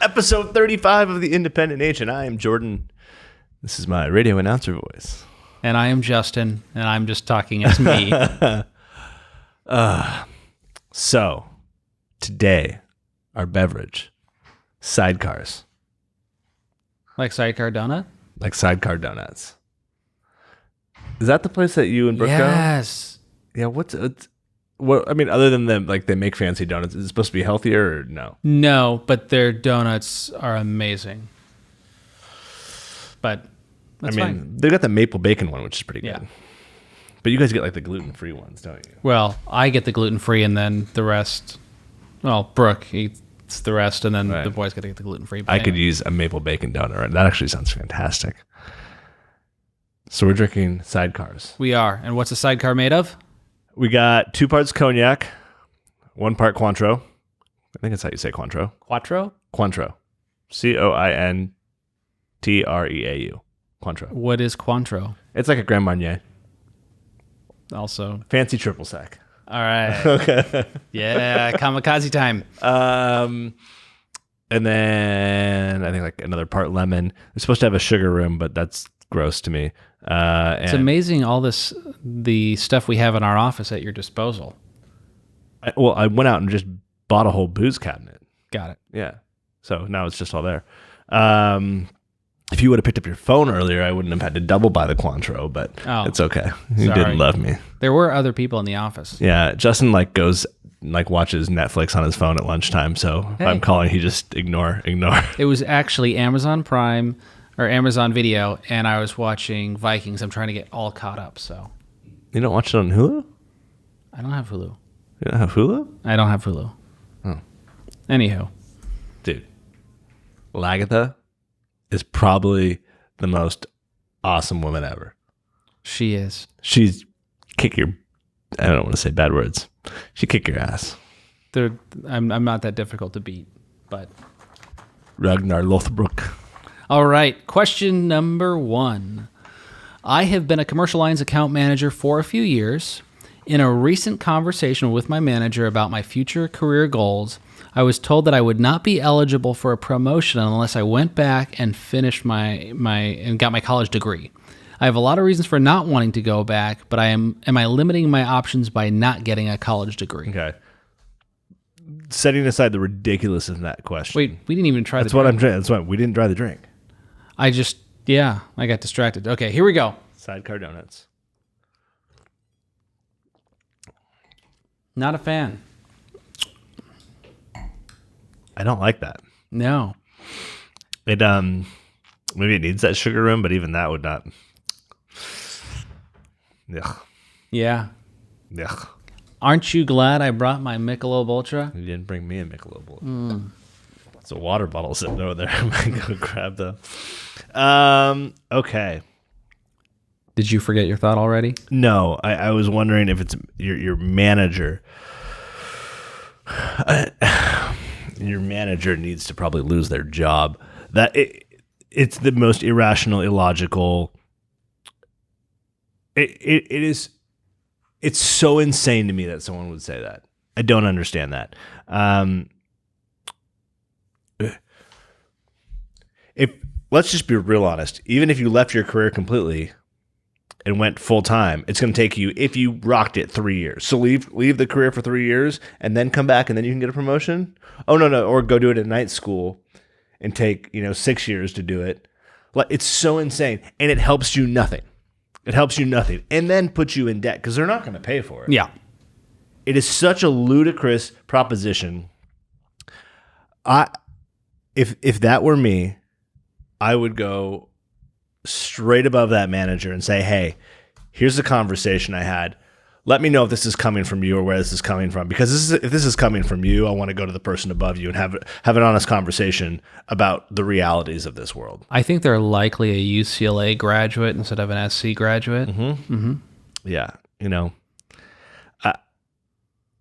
Episode 35 of The Independent Agent. I am Jordan. This is my radio announcer voice. And I am Justin, and I'm just talking as me. So, today, our beverage, Sidecars. Like Sidecar donut? Like Sidecar donuts. Is that the place that you and Brooke go? Yes. Yeah, what, I mean, other than them, like, they make fancy donuts, is it supposed to be healthier or no? No, but their donuts are amazing. But that's fine. They got the maple bacon one, which is pretty good. Yeah. But you guys get, like, the gluten-free ones, don't you? Well, I get the gluten-free, and then the rest, well, Brooke eats the rest, and then the boys got to get the gluten-free. I could use a maple bacon donut. Right? That actually sounds fantastic. So we're drinking Sidecars. We are. And what's a Sidecar made of? We got 2 parts cognac, 1 part Cointreau. I think that's how you say Cointreau. Quattro? Cointreau. Cointreau. Cointreau. What is Cointreau? It's like a Grand Marnier. Also. Fancy triple sec. All right. Okay. Yeah, kamikaze time. And then I think like another part lemon. They're supposed to have a sugar rim, but that's gross to me. It's amazing all the stuff we have in our office at your disposal. I went out and just bought a whole booze cabinet. Got it. Yeah. So now it's just all there. If you would have picked up your phone earlier, I wouldn't have had to double buy the Cointreau, but it's okay. You didn't love me. There were other people in the office. Yeah. Justin watches Netflix on his phone at lunchtime. So if I'm calling, he just ignore. It was actually Amazon Prime or Amazon Video, and I was watching Vikings. I'm trying to get all caught up. So you don't watch it on Hulu? I don't have Hulu. You don't have Hulu? I don't have Hulu. Oh. Anywho. Dude. Lagatha is probably the most awesome woman ever. She is. She's I don't want to say bad words. She kick your ass. I'm not that difficult to beat, but. Ragnar Lothbrok. All right. Question number 1. I have been a commercial lines account manager for a few years. In a recent conversation with my manager about my future career goals, I was told that I would not be eligible for a promotion unless I went back and finished and got my college degree. I have a lot of reasons for not wanting to go back, but am I limiting my options by not getting a college degree? Okay. Setting aside the ridiculousness of that question. Wait, we didn't even try That's what I'm drinking. That's why we didn't try the drink. I got distracted. Okay, here we go. Sidecar donuts. Not a fan. I don't like that. No. It maybe it needs that sugar rim, but even that would not. Ugh. Yeah. Ugh. Aren't you glad I brought my Michelob Ultra? You didn't bring me a Michelob Ultra. It's a water bottle sitting over there. I might go grab them. Okay. Did you forget your thought already? No, I was wondering if it's your manager. Your manager needs to probably lose their job. It's the most irrational, illogical. It is. It's so insane to me that someone would say that. I don't understand that. Let's just be real honest. Even if you left your career completely and went full time, it's going to take you, if you rocked it, 3 years. So leave the career for 3 years and then come back and then you can get a promotion. Oh no, or go do it at night school and take 6 years to do it. It's so insane, and it helps you nothing. It helps you nothing, and then puts you in debt because they're not going to pay for it. Yeah, it is such a ludicrous proposition. If that were me, I would go straight above that manager and say, hey, here's the conversation I had. Let me know if this is coming from you or where this is coming from. Because if this is coming from you, I want to go to the person above you and have an honest conversation about the realities of this world. I think they're likely a UCLA graduate instead of an SC graduate. Mm-hmm. Mm-hmm. Yeah.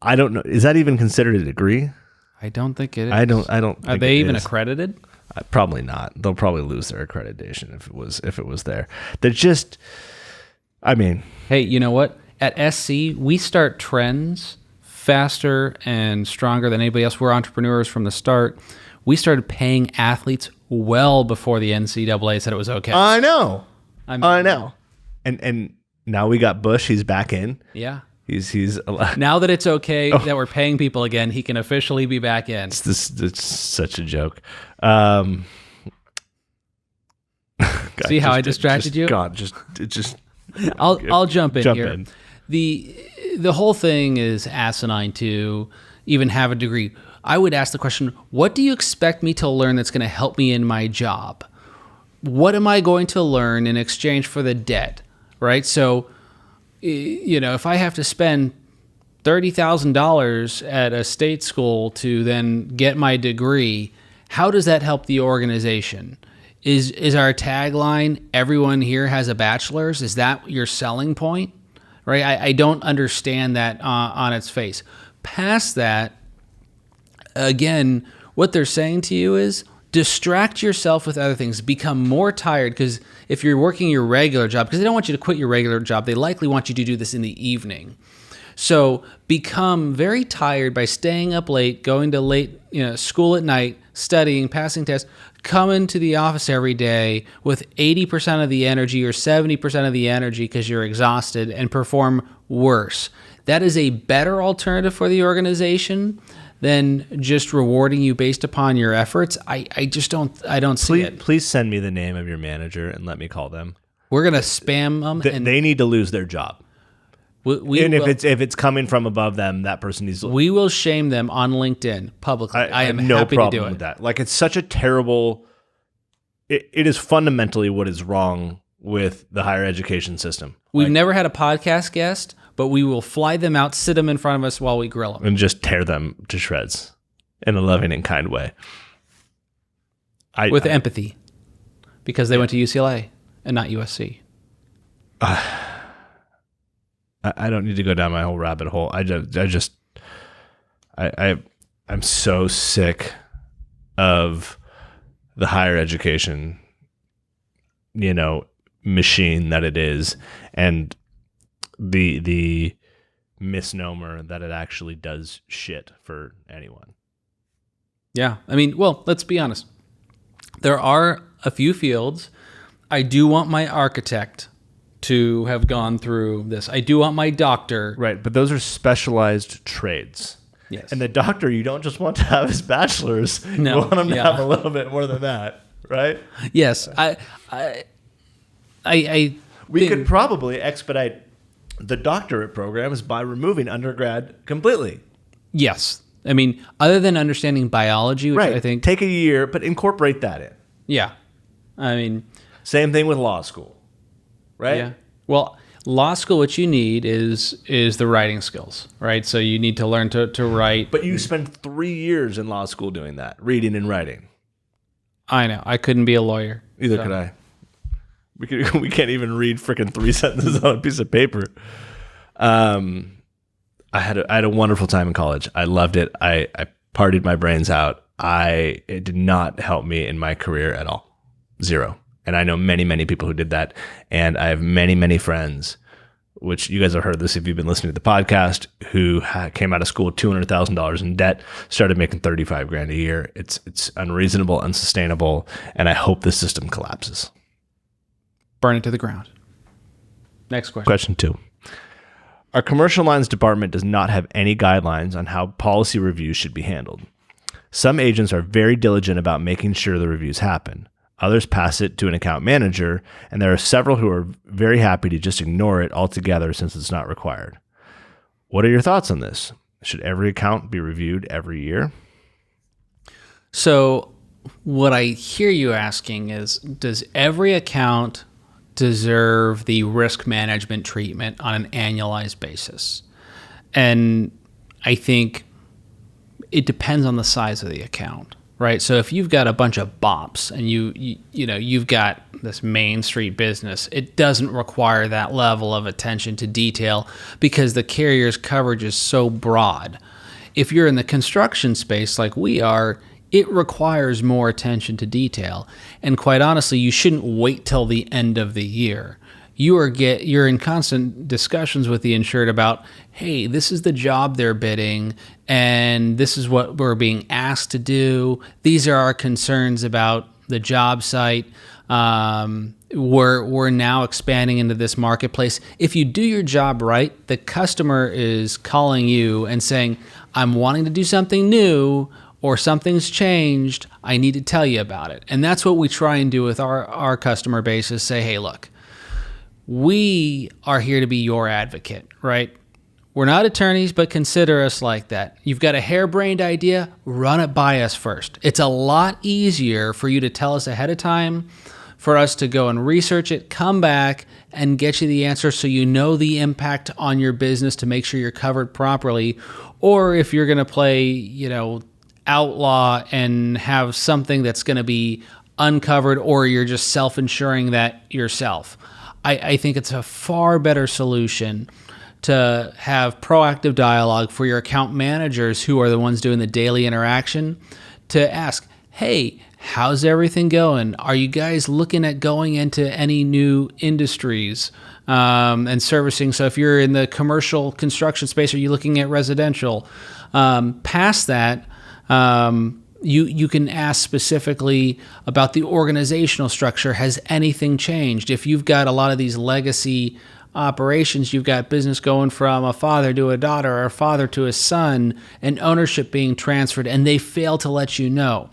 I don't know. Is that even considered a degrey? I don't think it is. I don't. Are they even accredited? Probably not. They'll probably lose their accreditation if it was there. They're just. I mean. Hey, you know what? At SC, we start trends faster and stronger than anybody else. We're entrepreneurs from the start. We started paying athletes well before the NCAA said it was okay. I know. I mean- I know. And now we got Bush. He's back in. Yeah. He's Now that it's okay that we're paying people again, he can officially be back in. it's such a joke. God, See how I distracted you? God, I'll jump in Jump here. in. The whole thing is asinine to even have a degree. I would ask the question, what do you expect me to learn that's going to help me in my job? What am I going to learn in exchange for the debt, right? So, if I have to spend $30,000 at a state school to then get my degree, how does that help the organization? Is our tagline, everyone here has a bachelor's? Is that your selling point? Right? I don't understand that on its face. Past that, again, what they're saying to you is distract yourself with other things. Become more tired, because if you're working your regular job, because they don't want you to quit your regular job, they likely want you to do this in the evening. So become very tired by staying up late, going to late school at night, studying, passing tests, coming to the office every day with 80% of the energy or 70% of the energy because you're exhausted, and perform worse. That is a better alternative for the organization than just rewarding you based upon your efforts. I don't see it. Please send me the name of your manager and let me call them. We're gonna spam them, and They need to lose their job. If it's coming from above them, that person needs to. We will shame them on LinkedIn publicly. I am have no happy problem to do it. with that. Like, it's such a terrible. It is fundamentally what is wrong with the higher education system. We've never had a podcast guest, but we will fly them out, sit them in front of us while we grill them. And just tear them to shreds in a loving and kind way. With empathy, because they went to UCLA and not USC. I don't need to go down my whole rabbit hole. I'm so sick of the higher education, machine that it is, and the misnomer that it actually does shit for anyone. Yeah. I mean, well, let's be honest. There are a few fields. I do want my architect to have gone through this. I do want my doctor. Right, but those are specialized trades. Yes. And the doctor, you don't just want to have his bachelor's. No. You want him to have a little bit more than that, right? Yes. We could probably expedite the doctorate programs by removing undergrad completely. Yes. I mean, other than understanding biology, which Right. I think... Take a year, but incorporate that in. Yeah. I mean... Same thing with law school, right? Yeah. Well, law school, what you need is the writing skills, right? So you need to learn to write. But you spend 3 years in law school doing that, reading and writing. I know. I couldn't be a lawyer. Either could I. We can't even read freaking 3 sentences on a piece of paper. I had a wonderful time in college. I loved it. I partied my brains out. It did not help me in my career at all. Zero. And I know many, many people who did that. And I have many, many friends, which you guys have heard this if you've been listening to the podcast, who came out of school with $200,000 in debt, started making $35,000 a year. It's unreasonable, unsustainable, and I hope the system collapses. Burn it to the ground. Next question. Question 2. Our commercial lines department does not have any guidelines on how policy reviews should be handled. Some agents are very diligent about making sure the reviews happen. Others pass it to an account manager, and there are several who are very happy to just ignore it altogether since it's not required. What are your thoughts on this? Should every account be reviewed every year? So what I hear you asking is, does every account deserve the risk management treatment on an annualized basis? And I think it depends on the size of the account. Right. So if you've got a bunch of bops and you've got this Main Street business, it doesn't require that level of attention to detail because the carrier's coverage is so broad. If you're in the construction space like we are, it requires more attention to detail. And quite honestly, you shouldn't wait till the end of the year. you're in constant discussions with the insured about, hey, this is the job they're bidding, and this is what we're being asked to do. These are our concerns about the job site. We're now expanding into this marketplace. If you do your job right, the customer is calling you and saying, I'm wanting to do something new, or something's changed. I need to tell you about it. And that's what we try and do with our customer base, is say, hey, look, we are here to be your advocate, right? We're not attorneys, but consider us like that. You've got a harebrained idea, run it by us first. It's a lot easier for you to tell us ahead of time, for us to go and research it, come back and get you the answer so you know the impact on your business to make sure you're covered properly. Or if you're going to play, outlaw and have something that's going to be uncovered, or you're just self-insuring that yourself. I think it's a far better solution to have proactive dialogue for your account managers, who are the ones doing the daily interaction, to ask, hey, how's everything going? Are you guys looking at going into any new industries and servicing? So if you're in the commercial construction space, are you looking at residential? Past that, you can ask specifically about the organizational structure. Has anything changed? If you've got a lot of these legacy operations, you've got business going from a father to a daughter, or a father to a son, and ownership being transferred, and they fail to let you know.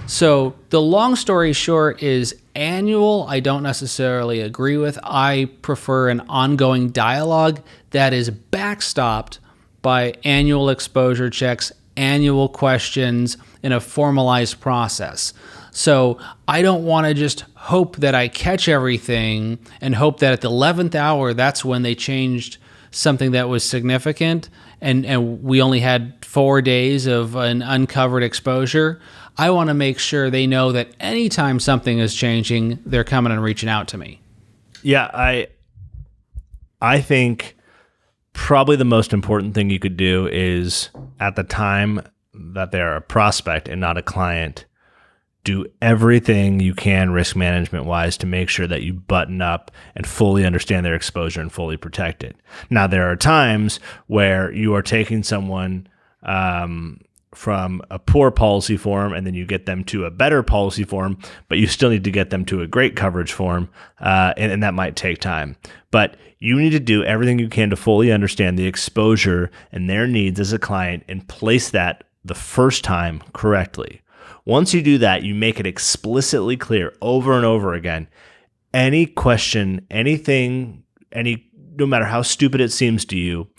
So the long story short is, annual, I don't necessarily agree with. I prefer an ongoing dialogue that is backstopped by annual exposure checks, annual questions, in a formalized process. So I don't want to just hope that I catch everything and hope that at the 11th hour, that's when they changed something that was significant, and we only had 4 days of an uncovered exposure. I want to make sure they know that anytime something is changing, they're coming and reaching out to me. Yeah, I think probably the most important thing you could do is, at the time that they're a prospect and not a client, do everything you can risk management wise to make sure that you button up and fully understand their exposure and fully protect it. Now, there are times where you are taking someone from a poor policy form, and then you get them to a better policy form, but you still need to get them to a great coverage form, and that might take time. But you need to do everything you can to fully understand the exposure and their needs as a client, and place that the first time correctly. Once you do that, you make it explicitly clear over and over again. Any question, anything, no matter how stupid it seems to you,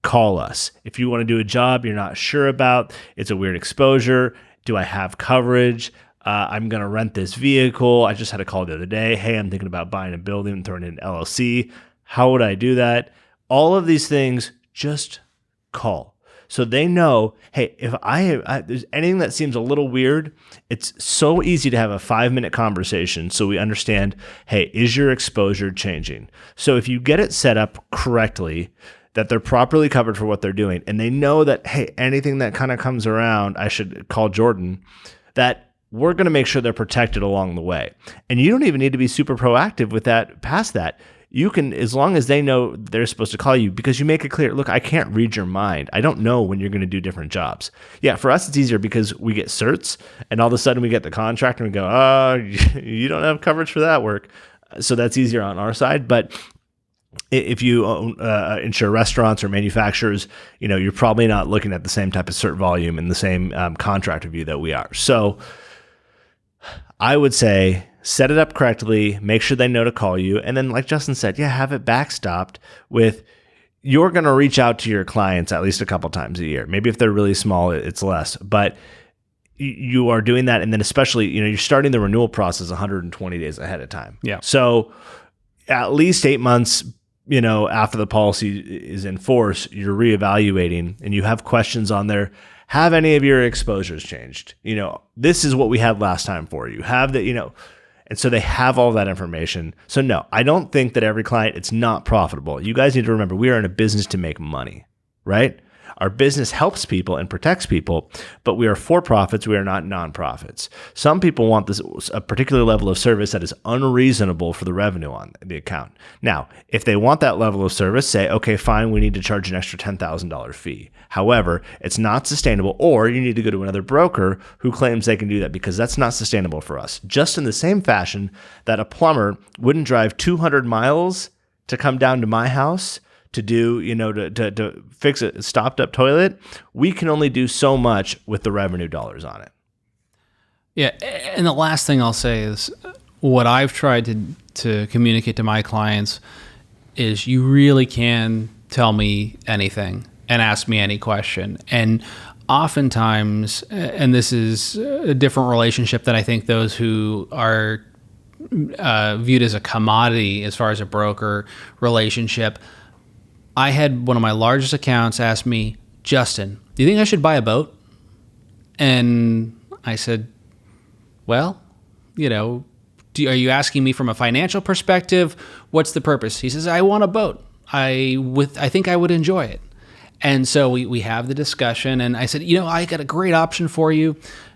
call us. If you want to do a job you're not sure about, it's a weird exposure, do I have coverage? I'm going to rent this vehicle. I just had a call the other day. Hey, I'm thinking about buying a building and throwing it in an LLC. How would I do that? All of these things, just call. So they know, hey, if there's anything that seems a little weird, it's so easy to have a 5-minute conversation so we understand, hey, is your exposure changing? So if you get it set up correctly, that they're properly covered for what they're doing, and they know that, hey, anything that kind of comes around, I should call Jordan, that we're going to make sure they're protected along the way. And you don't even need to be super proactive with that. Past that, you can, as long as they know they're supposed to call you, because you make it clear, look, I can't read your mind. I don't know when you're going to do different jobs. Yeah, for us, it's easier because we get certs, and all of a sudden we get the contract and we go, oh, you don't have coverage for that work. So that's easier on our side. But if you insure restaurants or manufacturers, you're probably not looking at the same type of cert volume and the same contract review that we are. So I would say, set it up correctly, make sure they know to call you. And then, like Justin said, have it backstopped with, you're going to reach out to your clients at least a couple times a year. Maybe if they're really small, it's less, but you are doing that. And then especially, you're starting the renewal process 120 days ahead of time. Yeah. So at least 8 months, after the policy is in force, you're reevaluating, and you have questions on there. Have any of your exposures changed? This is what we had last time for you. And so they have all that information. So no, I don't think that every client, it's not profitable. You guys need to remember, we are in a business to make money, right? Our business helps people and protects people, but we are for-profits. We are not nonprofits. Some people want this a particular level of service that is unreasonable for the revenue on the account. Now, if they want that level of service, say, okay, fine, we need to charge an extra $10,000 fee. However, it's not sustainable, or you need to go to another broker who claims they can do that, because that's not sustainable for us. Just in the same fashion that a plumber wouldn't drive 200 miles to come down to my house to do, to fix a stopped up toilet, we can only do so much with the revenue dollars on it. Yeah, and the last thing I'll say is what I've tried to communicate to my clients is you really can tell me anything and ask me any question. And oftentimes, and this is a different relationship than I think those who are viewed as a commodity as far as a broker relationship. I had one of my largest accounts ask me, Justin, do you think I should buy a boat? And I said, well, are you asking me from a financial perspective? What's the purpose? He says, I want a boat. I think I would enjoy it. And so we have the discussion, and I said, I got a great option for you.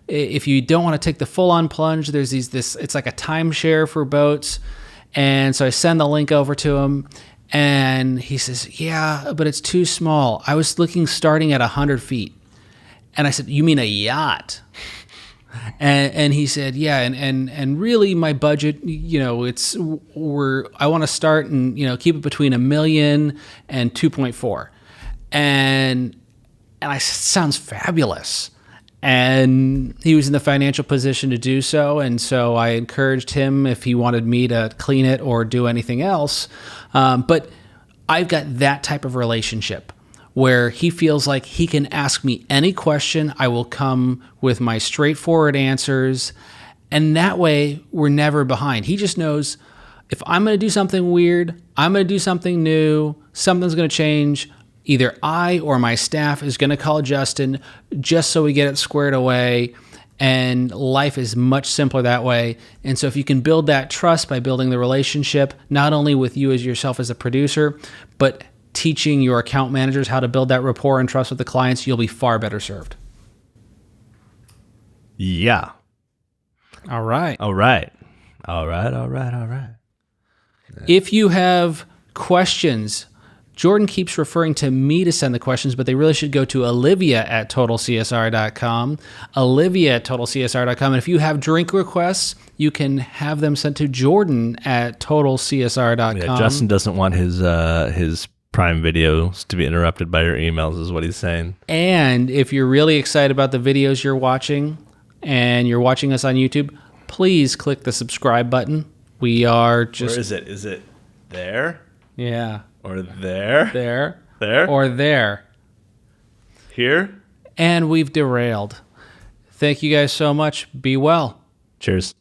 If you don't want to take the full-on plunge, there's it's like a timeshare for boats. And so I send the link over to him, and he says, yeah, but it's too small. I was looking starting at 100 feet. And I said, you mean a yacht? And he said, yeah, and really my budget, I want to start and, keep it between $1 million and 2.4. And I said, sounds fabulous. And he was in the financial position to do so. And so I encouraged him if he wanted me to clean it or do anything else. But I've got that type of relationship where he feels like he can ask me any question. I will come with my straightforward answers. And that way we're never behind. He just knows if I'm going to do something weird, I'm going to do something new, something's going to change, either I or my staff is going to call Justin just so we get it squared away, and life is much simpler that way. And so if you can build that trust by building the relationship, not only with you as yourself as a producer, but teaching your account managers how to build that rapport and trust with the clients, you'll be far better served. Yeah. All right. If you have questions, Jordan keeps referring to me to send the questions, but they really should go to Olivia@TotalCSR.com. Olivia@TotalCSR.com. And if you have drink requests, you can have them sent to Jordan@TotalCSR.com. Yeah, Justin doesn't want his Prime videos to be interrupted by your emails, is what he's saying. And if you're really excited about the videos you're watching and you're watching us on YouTube, please click the subscribe button. We are just... Where is it? Is it there? Yeah. Or there? There. There? Or there. Here? And we've derailed. Thank you guys so much. Be well. Cheers.